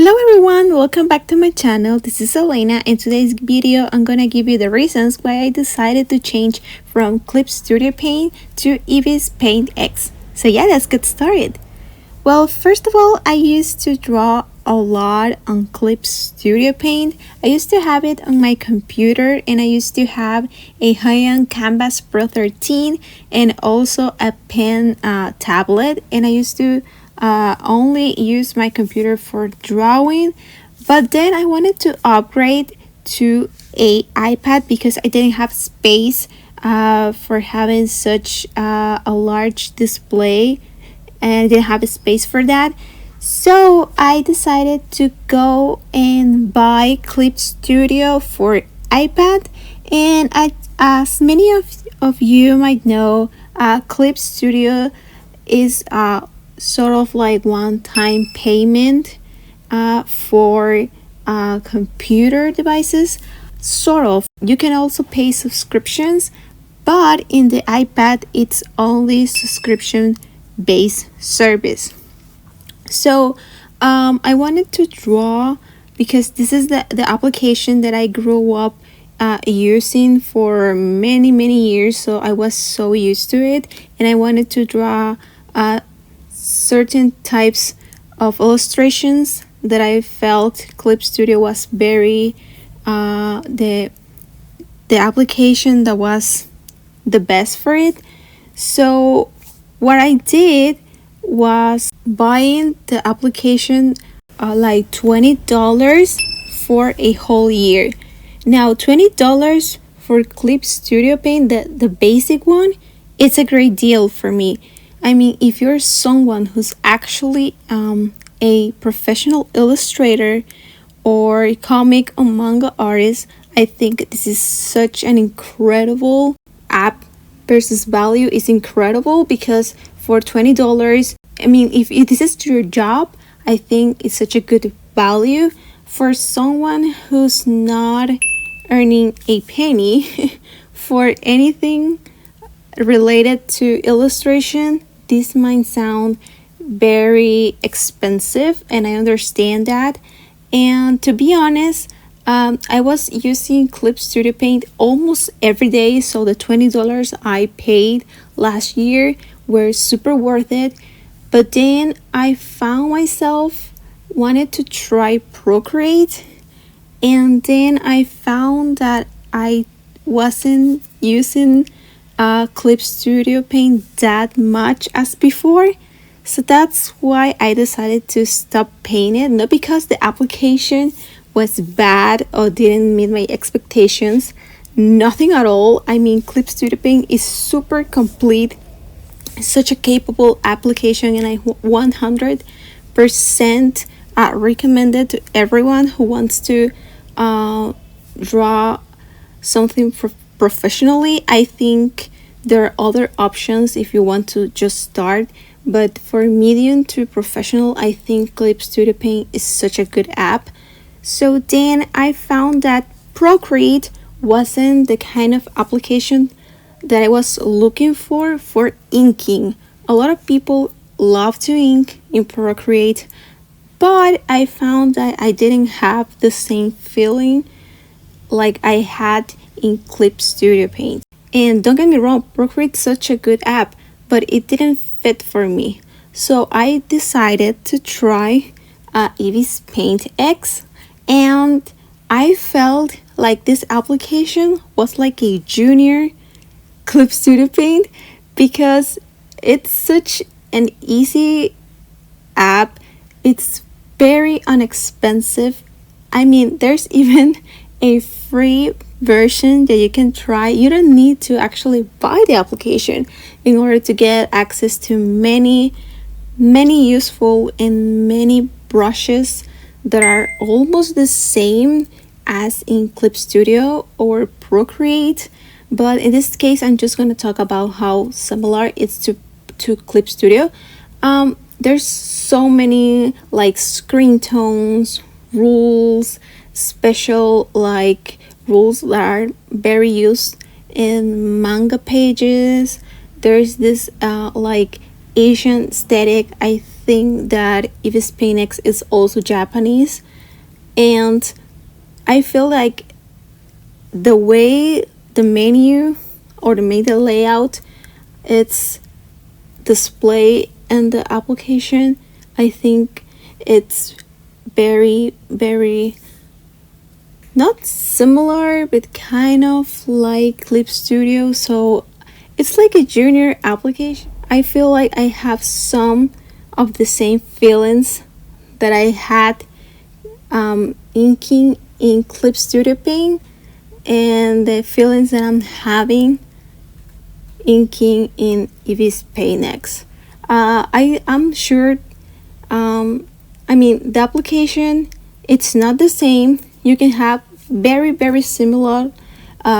Hello everyone, welcome back to my channel. This is Helena. In today's video, I'm gonna give you the reasons why I decided to change from Clip Studio Paint to IbisPaint X. So yeah, let's get started. Well, first of all, I used to draw a lot on Clip Studio Paint. I used to have it on my computer, and I used to have a Helena Canvas Pro 13 and also a pen tablet, and I used to only use my computer for drawing. But then I wanted to upgrade to a iPad because I didn't have space for having such a large display, and I didn't have a space for that. So I decided to go and buy Clip Studio for iPad, and as many of you might know, Clip Studio is sort of like one-time payment for computer devices. Sort of. You can also pay subscriptions, but in the iPad it's only subscription-based service. So I wanted to draw because this is the application that I grew up using for many years, so I was so used to it, and I wanted to draw certain types of illustrations that I felt Clip Studio was very the application that was the best for it. So what I did was buying the application like $20 for a whole year. Now $20 for Clip Studio Paint, the basic one, it's a great deal for me. I mean, if you're someone who's actually a professional illustrator or comic or manga artist, I think this is such an incredible app. Versus value is incredible, because for $20, I mean, if this is your job, I think it's such a good value. For someone who's not earning a penny for anything related to illustration, this might sound very expensive, and I understand that. And to be honest, I was using Clip Studio Paint almost every day, so the $20 I paid last year were super worth it. But then I found myself wanted to try Procreate, and then I found that I wasn't using Clip Studio Paint that much as before. So that's why I decided to stop painting it. Not because the application was bad or didn't meet my expectations, nothing at all. I mean, Clip Studio Paint is super complete, such a capable application, and I 100% recommend it to everyone who wants to draw something professionally. I think there are other options if you want to just start, but for medium to professional, I think Clip Studio Paint is such a good app. So then I found that Procreate wasn't the kind of application that I was looking for inking. A lot of people love to ink in Procreate, but I found that I didn't have the same feeling like I had in Clip Studio Paint. And don't get me wrong, Procreate is such a good app, but it didn't fit for me. So I decided to try IbisPaint X, and I felt like this application was like a junior Clip Studio Paint, because it's such an easy app. It's very inexpensive. I mean, there's even a free version that you can try. You don't need to actually buy the application in order to get access to many useful and many brushes that are almost the same as in Clip Studio or Procreate. But in this case, I'm just going to talk about how similar it's to Clip Studio. There's so many like screen tones, rules, special like rules that are very used in manga pages. There's this like Asian aesthetic. I think that IbisPaint X is also Japanese, and I feel like the way the menu or the media layout it's display and the application, I think it's very not similar but kind of like Clip Studio. So it's like a junior application. I feel like I have some of the same feelings that I had inking in Clip Studio Paint, and the feelings that I'm having inking in IbisPaint X. I'm sure. I mean, the application it's not the same. You can have very similar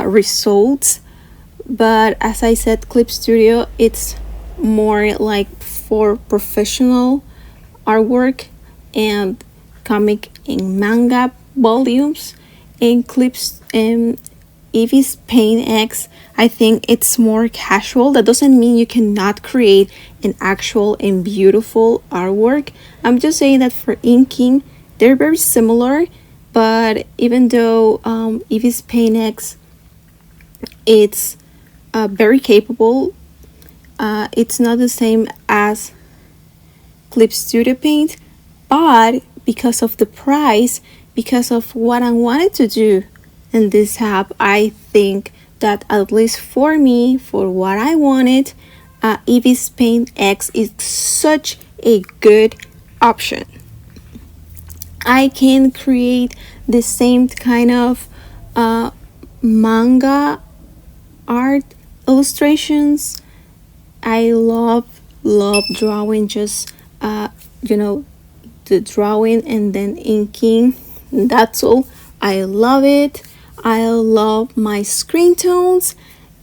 results, but as I said, Clip Studio it's more like for professional artwork and comic and manga volumes, and Clips and IbisPaint X, I think it's more casual. That doesn't mean you cannot create an actual and beautiful artwork. I'm just saying that for inking, they're very similar, but even though IbisPaint X, it's very capable, it's not the same as Clip Studio Paint, but because of the price, because of what I wanted to do in this app, I think that at least for me, for what I wanted, IbisPaint X is such a good option. I can create the same kind of manga art illustrations. I love drawing, just the drawing and then inking. That's all. I love it. I love my screen tones.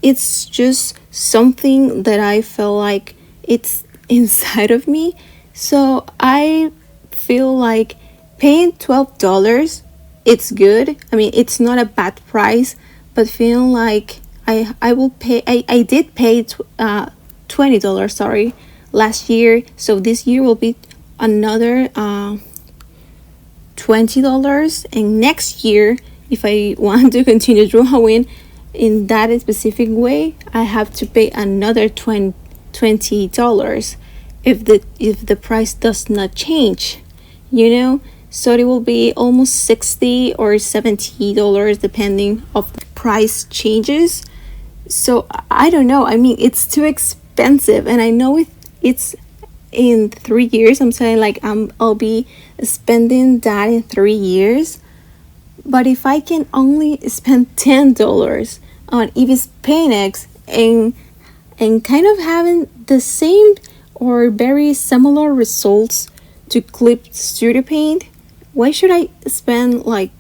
It's just something that I feel like it's inside of me. So I feel like paying $12, it's good. I mean, it's not a bad price, but feeling like I will pay. I did pay $20, sorry, last year. So this year will be another $20, and next year if I want to continue drawing in that specific way, I have to pay another $20 if the price does not change, so it will be almost $60 or $70 depending of the price changes. So I don't know, I mean, it's too expensive, and I know it's in 3 years. I'm saying like I'll be spending that in 3 years, but if I can only spend $10 on IbisPaint X and kind of having the same or very similar results to Clip Studio Paint, why should I spend like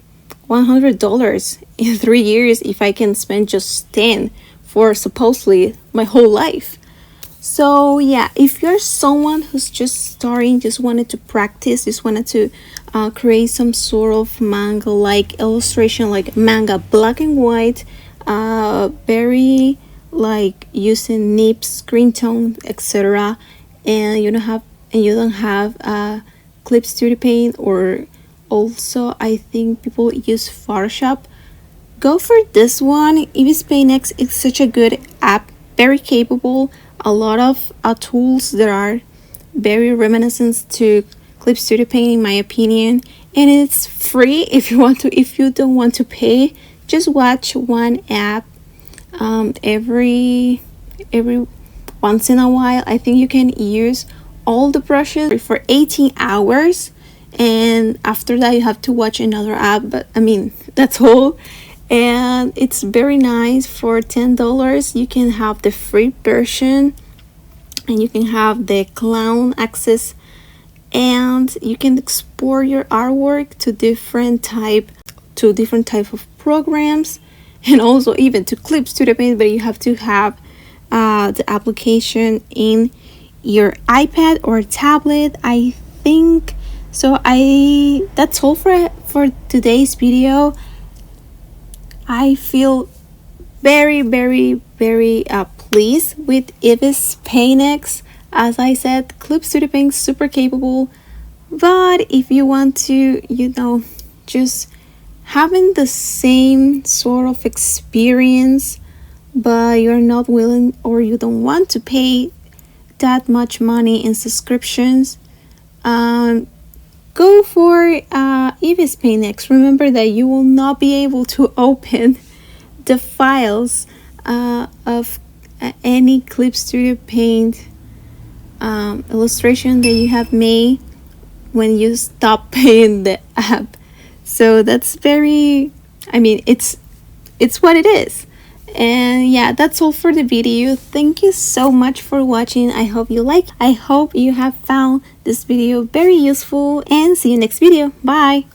$100 in 3 years if I can spend just 10 for supposedly my whole life? So yeah, if you're someone who's just starting, just wanted to practice, just wanted to create some sort of manga like illustration, like manga black and white, very like using nib, screen tone, etc., and you don't have Clip Studio Paint, or also I think people use Photoshop, go for this one. IbisPaint X is such a good app, very capable. A lot of tools that are very reminiscent to Clip Studio Paint in my opinion, and it's free if you don't want to pay. Just watch one app every once in a while. I think you can use all the brushes for 18 hours, and after that you have to watch another app, but I mean, that's all. And it's very nice. For $10 you can have the free version, and you can have the clown access, and you can export your artwork to different type of programs, and also even to Clip Studio Paint, but you have to have the application in your iPad or tablet, I think. So that's all for today's video. I feel very pleased with IbisPaint X. As I said, Clip Studio Paint is super capable, but if you want to, just having the same sort of experience, but you're not willing or you don't want to pay that much money in subscriptions, go for IbisPaint X. Remember that you will not be able to open the files of any Clip Studio Paint illustration that you have made when you stop paying the app. So that's very, it's what it is. And yeah, that's all for the video. Thank you so much for watching. I hope you have found this video very useful, and see you next video. Bye.